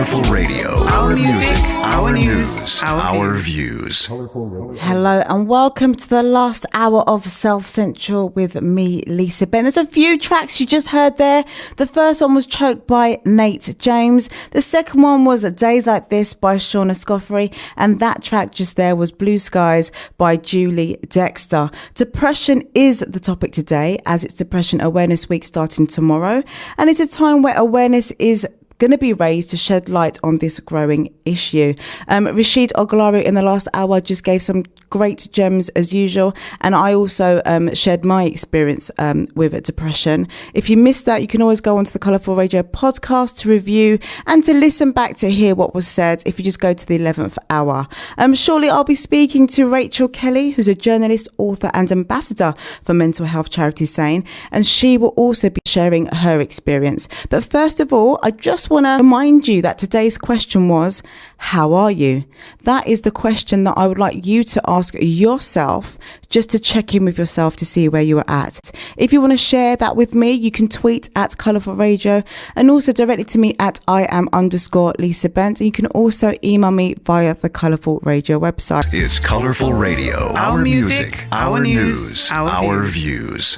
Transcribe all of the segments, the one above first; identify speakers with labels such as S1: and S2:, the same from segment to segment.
S1: Colourful Radio.
S2: Our music,
S1: our news, our views.
S3: Hello and welcome to the last hour of South Central with me, Lisa Ben. There's a few tracks you just heard there. The first one was Choked by Nate James. The second one was Days Like This by Shauna Scoffrey. And that track just there was Blue Skies by Julie Dexter. Depression is the topic today, as it's Depression Awareness Week starting tomorrow. And it's a time where awareness is going to be raised to shed light on this growing issue. Rashid Oglaru in the last hour just gave some great gems as usual, and I also shared my experience with depression. If you missed that, you can always go onto the Colourful Radio podcast to review and to listen back to hear what was said if you just go to the 11th hour. Shortly I'll be speaking to Rachel Kelly, who's a journalist, author and ambassador for mental health charity SANE, and she will also be sharing her experience. But first of all, I just want to remind you that today's question was, how are you? That is the question that I would like you to ask yourself, just to check in with yourself to see where you are at. If you want to share that with me, you can tweet at Colourful Radio and also directly to me at @IAM_Lisa Bent. And you can also email me via the Colourful Radio website.
S1: It's Colourful Radio.
S2: Our music, our news,
S1: our views.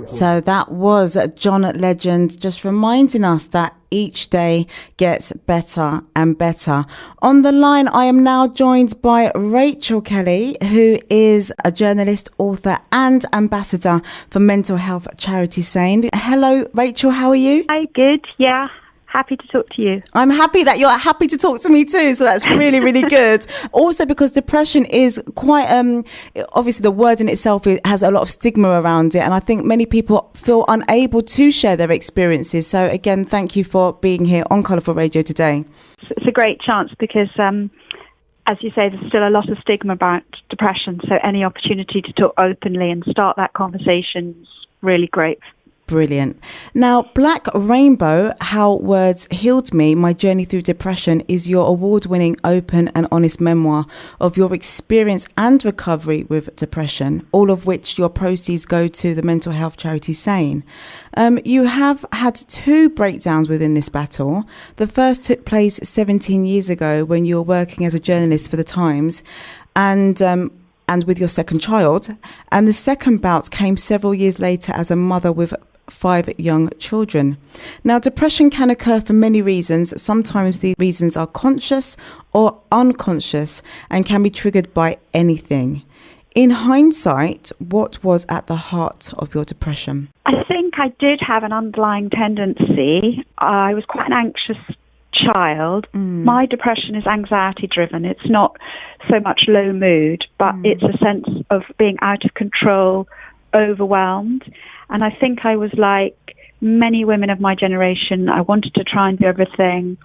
S3: So that was John Legend just reminding us that each day gets better and better. On the line, I am now joined by Rachel Kelly, who is a journalist, author and ambassador for mental health charity SANE. Hello, Rachel, how are you?
S4: Hi, good. Yeah. Happy to talk to you.
S3: I'm happy that you're happy to talk to me too. So that's really, really good. Also, because depression is quite, obviously the word in itself has a lot of stigma around it. And I think many people feel unable to share their experiences. So again, thank you for being here on Colourful Radio today.
S4: It's a great chance because, as you say, there's still a lot of stigma about depression. So any opportunity to talk openly and start that conversation is really great.
S3: Brilliant. Now, Black Rainbow, How Words Healed Me, My Journey Through Depression is your award-winning open and honest memoir of your experience and recovery with depression, all of which your proceeds go to the mental health charity SANE. You have had two breakdowns within this battle. The first took place 17 years ago when you were working as a journalist for The Times and with your second child. And the second bout came several years later as a mother with 5 young children. Now, depression can occur for many reasons. Sometimes these reasons are conscious or unconscious and can be triggered by anything. In hindsight, what was at the heart of your depression?
S4: I think I did have an underlying tendency. I was quite an anxious child. My depression is anxiety driven. It's not so much low mood, but it's a sense of being out of control, overwhelmed. And I think I was like many women of my generation. I wanted to try and do everything.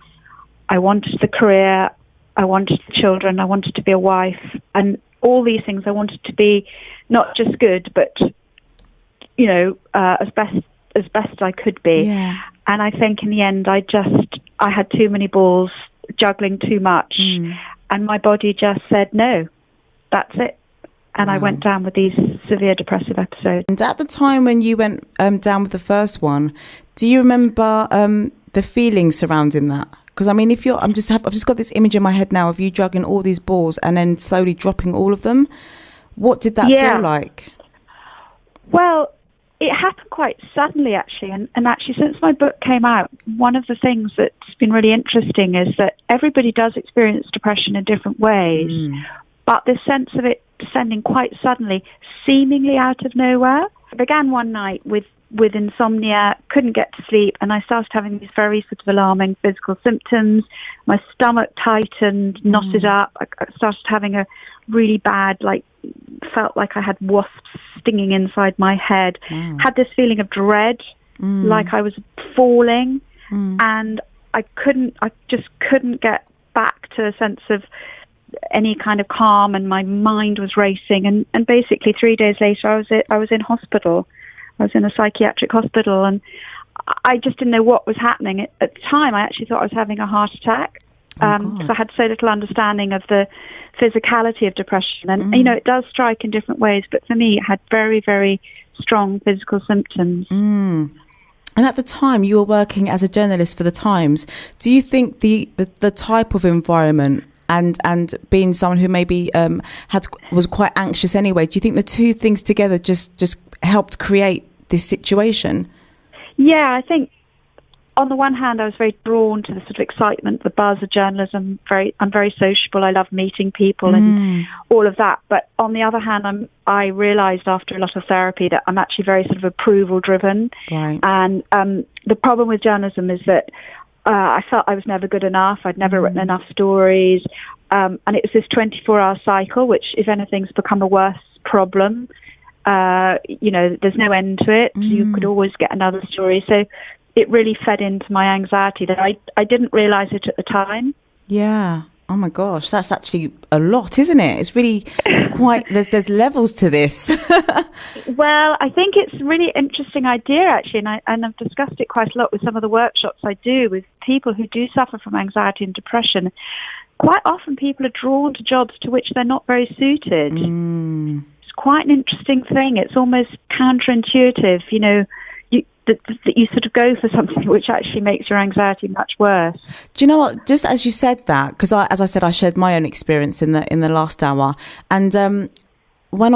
S4: I wanted the career. I wanted the children. I wanted to be a wife. And all these things I wanted to be not just good, but, you know, as best I could be. Yeah. And I think in the end, I had too many balls, juggling too much. And my body just said, no, that's it. And I went down with these severe depressive episodes.
S3: And at the time when you went down with the first one, do you remember the feelings surrounding that? Because I mean, I've just got this image in my head now of you juggling all these balls and then slowly dropping all of them. What did that feel like?
S4: Well, it happened quite suddenly, actually. And actually, since my book came out, one of the things that's been really interesting is that everybody does experience depression in different ways. But this sense of it descending quite suddenly, seemingly out of nowhere. It began one night with insomnia, couldn't get to sleep, and I started having these very sort of alarming physical symptoms. My stomach tightened, knotted up. I started having a really bad, felt like I had wasps stinging inside my head. Had this feeling of dread, like I was falling, and I just couldn't get back to a sense of any kind of calm, and my mind was racing. And basically 3 days later, I was in hospital. I was in a psychiatric hospital, and I just didn't know what was happening. At the time, I actually thought I was having a heart attack because I had so little understanding of the physicality of depression. And, you know, it does strike in different ways, but for me, it had very, very strong physical symptoms.
S3: And at the time, you were working as a journalist for the Times. Do you think the type of environment and being someone who maybe was quite anxious anyway, do you think the two things together just helped create this situation?
S4: Yeah, I think on the one hand, I was very drawn to the sort of excitement, the buzz of journalism. I'm very sociable. I love meeting people and all of that. But on the other hand, I realised after a lot of therapy that I'm actually very sort of approval driven.
S3: Right.
S4: And the problem with journalism is that I felt I was never good enough. I'd never written enough stories. And it was this 24-hour cycle, which, if anything's become a worse problem. There's no end to it. You could always get another story. So it really fed into my anxiety that I didn't realise it at the time.
S3: Yeah. Oh my gosh, that's actually a lot, isn't it? It's really quite, there's levels to this.
S4: Well, I think it's a really interesting idea, actually, and I've discussed it quite a lot with some of the workshops I do with people who do suffer from anxiety and depression. Quite often people are drawn to jobs to which they're not very suited. It's quite an interesting thing. It's almost counterintuitive, that you sort of go for something which actually makes your anxiety much worse.
S3: Do you know what? Just as you said that, because as I said, I shared my own experience in the last hour, and when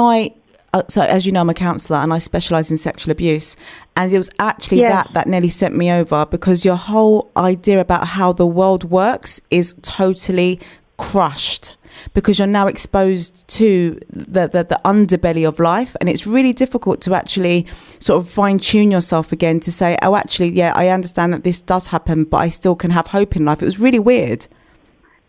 S3: so as you know, I'm a counsellor and I specialise in sexual abuse, and it was actually that nearly sent me over, because your whole idea about how the world works is totally crushed, because you're now exposed to the underbelly of life, and it's really difficult to actually sort of fine-tune yourself again to say, oh, actually, yeah, I understand that this does happen, but I still can have hope in life. It was really weird.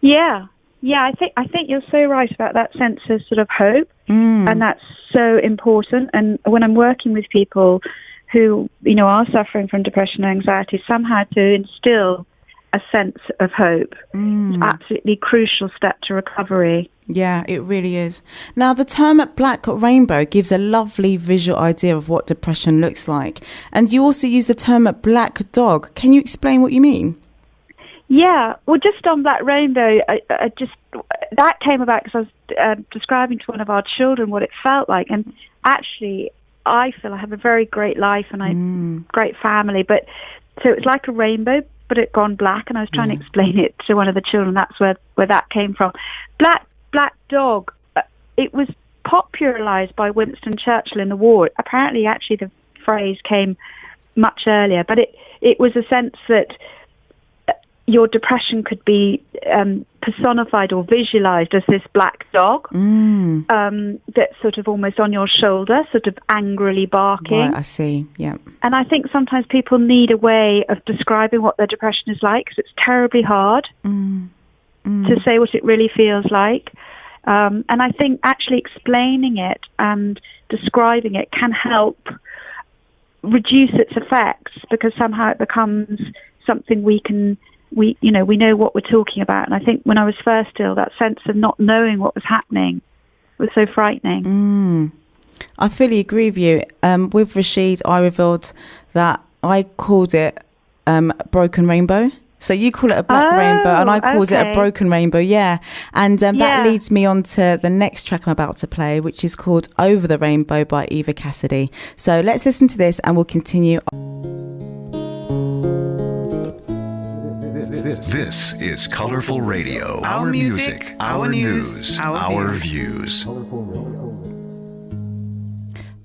S4: Yeah, I think you're so right about that sense of sort of hope, and that's so important. And when I'm working with people who, are suffering from depression and anxiety, somehow to instill a sense of hope. It's absolutely crucial step to recovery.
S3: Yeah, it really is. Now, the term black rainbow gives a lovely visual idea of what depression looks like. And you also use the term black dog. Can you explain what you mean?
S4: Yeah, well, just on black rainbow, that came about because I was describing to one of our children what it felt like. And actually, I feel I have a very great life and a great family. But so it's like a rainbow, but it gone black, and I was trying to explain it to one of the children. That's where that came from. Black dog. It was popularised by Winston Churchill in the war. Apparently, actually, the phrase came much earlier, but it was a sense that your depression could be personified or visualised as this black dog that's sort of almost on your shoulder, sort of angrily barking.
S3: Right, I see, yeah.
S4: And I think sometimes people need a way of describing what their depression is like, because it's terribly hard to say what it really feels like. And I think actually explaining it and describing it can help reduce its effects, because somehow it becomes something we know what we're talking about. And I think when I was first ill, that sense of not knowing what was happening was so frightening.
S3: I fully agree with you. With Rashid, I revealed that I called it broken rainbow. So you call it a black rainbow, and I called it a broken rainbow, yeah. And that leads me on to the next track I'm about to play, which is called Over the Rainbow by Eva Cassidy. So let's listen to this and we'll continue.
S1: This is Colourful Radio. Our music, our news, our views.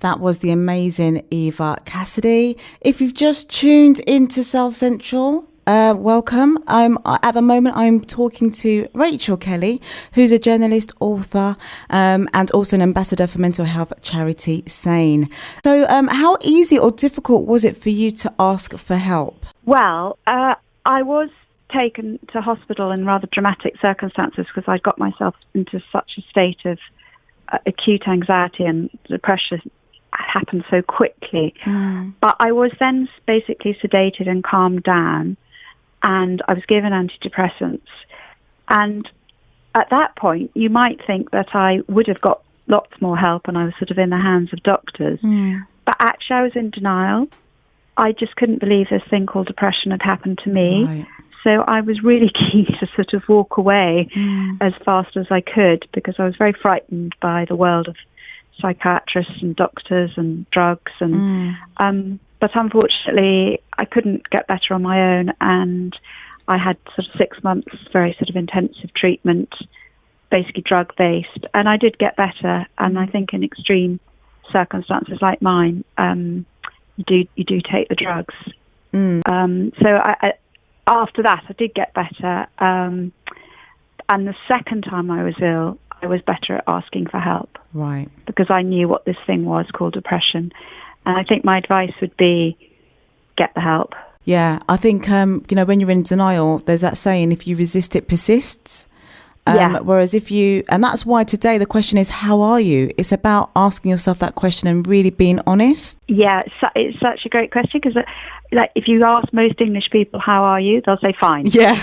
S3: That was the amazing Eva Cassidy. If you've just tuned into South Central, welcome. At the moment I'm talking to Rachel Kelly, who's a journalist, author, and also an ambassador for mental health charity SANE. So how easy or difficult was it for you to ask for help?
S4: Well, I was taken to hospital in rather dramatic circumstances, because I got myself into such a state of acute anxiety, and depression happened so quickly. But I was then basically sedated and calmed down, and I was given antidepressants. And at that point, you might think that I would have got lots more help and I was sort of in the hands of doctors. But actually, I was in denial. I just couldn't believe this thing called depression had happened to me.
S3: Right.
S4: So I was really keen to sort of walk away as fast as I could, because I was very frightened by the world of psychiatrists and doctors and drugs. And but But unfortunately, I couldn't get better on my own, and I had sort of 6 months very sort of intensive treatment, basically drug-based, and I did get better. And I think in extreme circumstances like mine, you do take the drugs. So I after that, I did get better. And the second time I was ill, I was better at asking for help.
S3: Right.
S4: Because I knew what this thing was called depression. And I think my advice would be, get the help.
S3: Yeah, I think, when you're in denial, there's that saying, if you resist, it persists. Whereas and that's why today the question is, how are you? It's about asking yourself that question and really being honest.
S4: Yeah, it's such a great question because, if you ask most English people, how are you? They'll say fine.
S3: Yeah,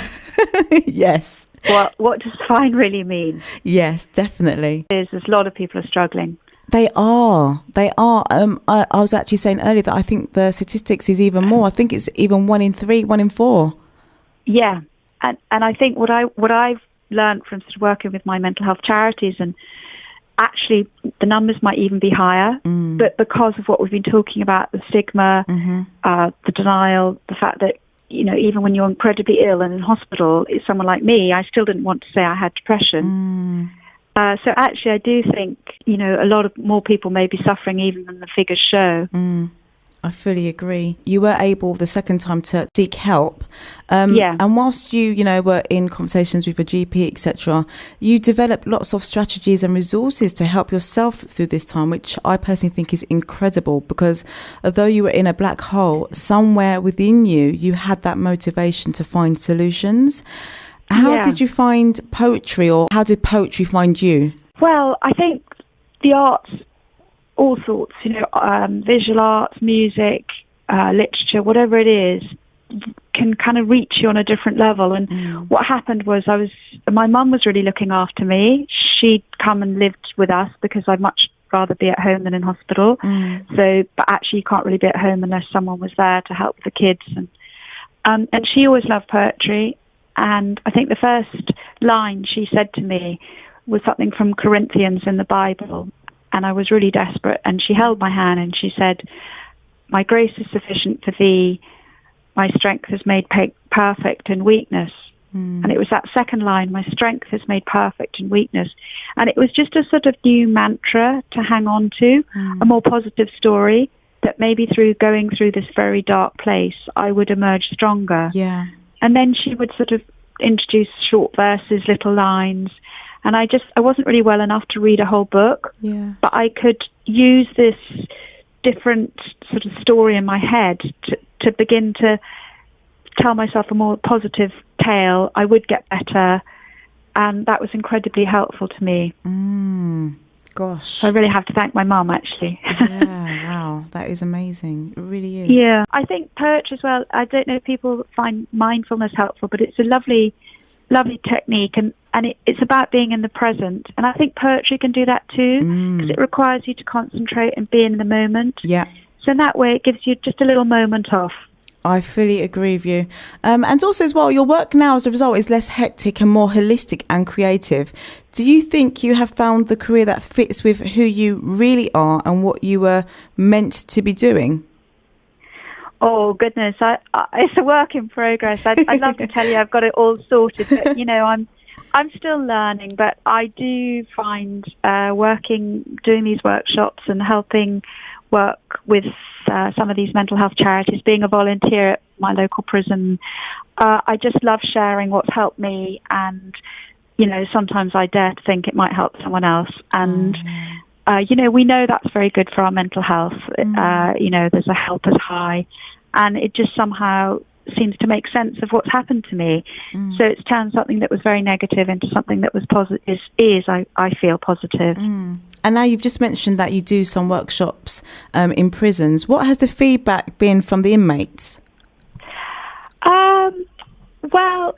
S3: yes.
S4: Well, what does fine really mean?
S3: Yes, definitely.
S4: There's a lot of people are struggling.
S3: They are. I was actually saying earlier that I think the statistics is even more. I think it's even 1 in 3, 1 in 4.
S4: Yeah, and I think what I've learned from sort of working with my mental health charities, and actually the numbers might even be higher, but because of what we've been talking about, the stigma, the denial, the fact that, even when you're incredibly ill and in hospital, it's someone like me, I still didn't want to say I had depression. So actually I do think, a lot of more people may be suffering even than the figures show.
S3: I fully agree. You were able the second time to seek help.
S4: Yeah.
S3: And whilst you, were in conversations with a GP, etc., you developed lots of strategies and resources to help yourself through this time, which I personally think is incredible, because although you were in a black hole, somewhere within you, you had that motivation to find solutions. How did you find poetry, or how did poetry find you?
S4: Well, I think the arts, all sorts, visual arts, music, literature, whatever it is, can kind of reach you on a different level. And what happened was my mum was really looking after me. She'd come and lived with us because I'd much rather be at home than in hospital. But actually you can't really be at home unless someone was there to help the kids. And she always loved poetry. And I think the first line she said to me was something from Corinthians in the Bible. And I was really desperate. And she held my hand and she said, "My grace is sufficient for thee. My strength is made perfect in weakness." And it was that second line, "My strength is made perfect in weakness." And it was just a sort of new mantra to hang on to, a more positive story that maybe through going through this very dark place, I would emerge stronger.
S3: Yeah.
S4: And then she would sort of introduce short verses, little lines. And I wasn't really well enough to read a whole book, but I could use this different sort of story in my head to begin to tell myself a more positive tale. I would get better. And that was incredibly helpful to me.
S3: Gosh.
S4: So I really have to thank my mum, actually.
S3: Yeah, wow. That is amazing. It really is.
S4: Yeah. I think poetry as well, I don't know if people find mindfulness helpful, but it's a lovely technique, and it's about being in the present. And I think poetry can do that too, because it requires you to concentrate and be in the moment.
S3: Yeah.
S4: So in that way, it gives you just a little moment off.
S3: I fully agree with you. And also as well, your work now as a result is less hectic and more holistic and creative. Do you think you have found the career that fits with who you really are and what you were meant to be doing?
S4: Oh, goodness. It's a work in progress. I'd love to tell you I've got it all sorted, but, I'm still learning. But I do find doing these workshops and helping work with some of these mental health charities, being a volunteer at my local prison, I just love sharing what's helped me. And, sometimes I dare to think it might help someone else. And, we know that's very good for our mental health. There's a helper's high. And it just somehow seems to make sense of what's happened to me. So it's turned something that was very negative into something that was positive, I feel positive.
S3: And now you've just mentioned that you do some workshops in prisons. What has the feedback been from the inmates?
S4: Well,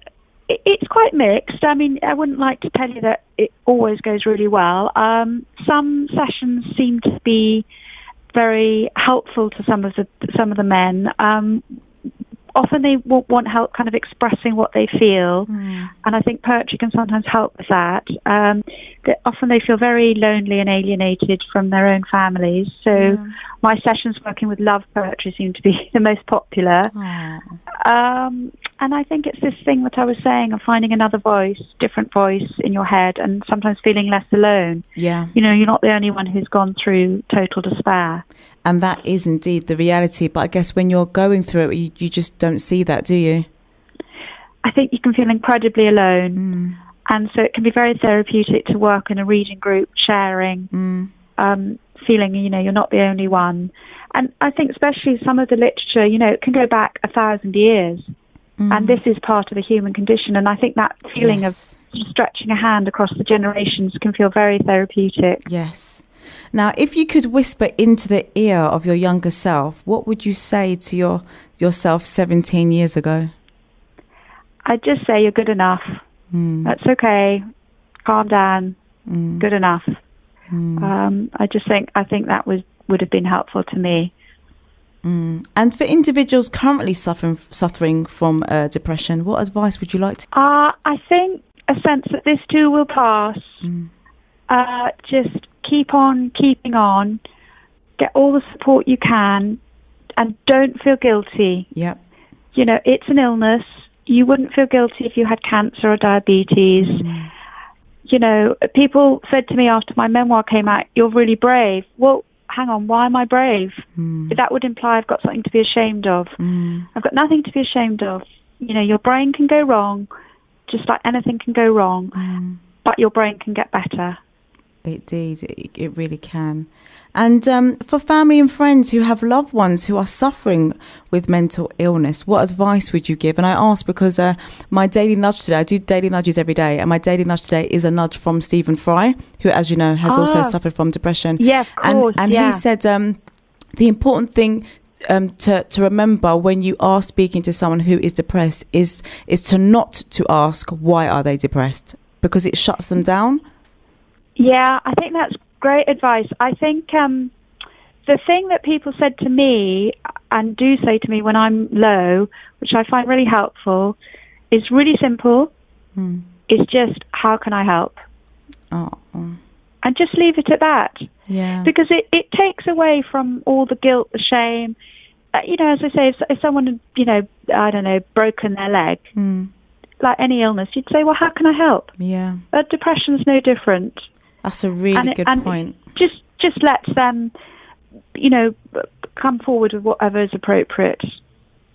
S4: it's quite mixed. I mean, I wouldn't like to tell you that it always goes really well. Some sessions seem to be very helpful to some of the men. Often they want help kind of expressing what they feel, and I think poetry can sometimes help with that. that often they feel very lonely and alienated from their own families. So my sessions working with love poetry seem to be the most popular. And I think it's this thing that I was saying of finding another voice, different voice in your head, and sometimes feeling less alone.
S3: Yeah.
S4: You know, you're not the only one who's gone through total despair.
S3: And that is indeed the reality. But I guess when you're going through it, you just don't see that, do you?
S4: I think you can feel incredibly alone. And so it can be very therapeutic to work in a reading group, sharing, feeling, you know, you're not the only one. And I think especially some of the literature, you know, it can go back 1,000 years. And this is part of the human condition. And I think that feeling of stretching a hand across the generations can feel very therapeutic.
S3: Yes. Now, if you could whisper into the ear of your younger self, what would you say to yourself 17 years ago?
S4: I'd just say you're good enough. That's okay. Calm down. Good enough. I think that would have been helpful to me.
S3: And for individuals currently suffering from depression, what advice would you like to?
S4: I think a sense that this too will pass. Just keep on keeping on. Get all the support you can, and don't feel guilty.
S3: Yep.
S4: You know, it's an illness. You wouldn't feel guilty if you had cancer or diabetes. You know, people said to me after my memoir came out, "You're really brave." Well, hang on, why am I brave? That would imply I've got something to be ashamed of. I've got nothing to be ashamed of. You know, your brain can go wrong, just like anything can go wrong, but your brain can get better.
S3: Indeed, it really can. And for family and friends who have loved ones who are suffering with mental illness, what advice would you give? And I ask because my daily nudge today, I do daily nudges every day, and my daily nudge today is a nudge from Stephen Fry, who, as you know, has also suffered from depression.
S4: Yeah, of course.
S3: And he said the important thing to remember when you are speaking to someone who is depressed is to not to ask why are they depressed, because it shuts them down.
S4: Yeah, I think that's great advice. I think the thing that people said to me and do say to me when I'm low, which I find really helpful, is really simple. It's just, how can I help? And just leave it at that.
S3: Yeah.
S4: Because it takes away from all the guilt, the shame. You know, as I say, if someone had, you know, I don't know, broken their leg, like any illness, you'd say, well, how can I help?
S3: Yeah.
S4: But depression's no different.
S3: That's a really good point.
S4: Just let them, you know, come forward with whatever is appropriate.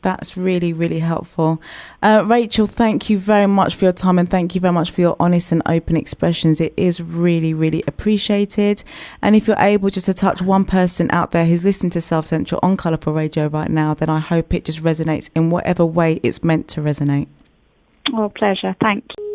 S3: That's really, really helpful. Rachel, thank you very much for your time, and thank you very much for your honest and open expressions. It is really, really appreciated. And if you're able just to touch one person out there who's listening to Self Central on Colourful Radio right now, then I hope it just resonates in whatever way it's meant to resonate.
S4: Oh, pleasure. Thank you.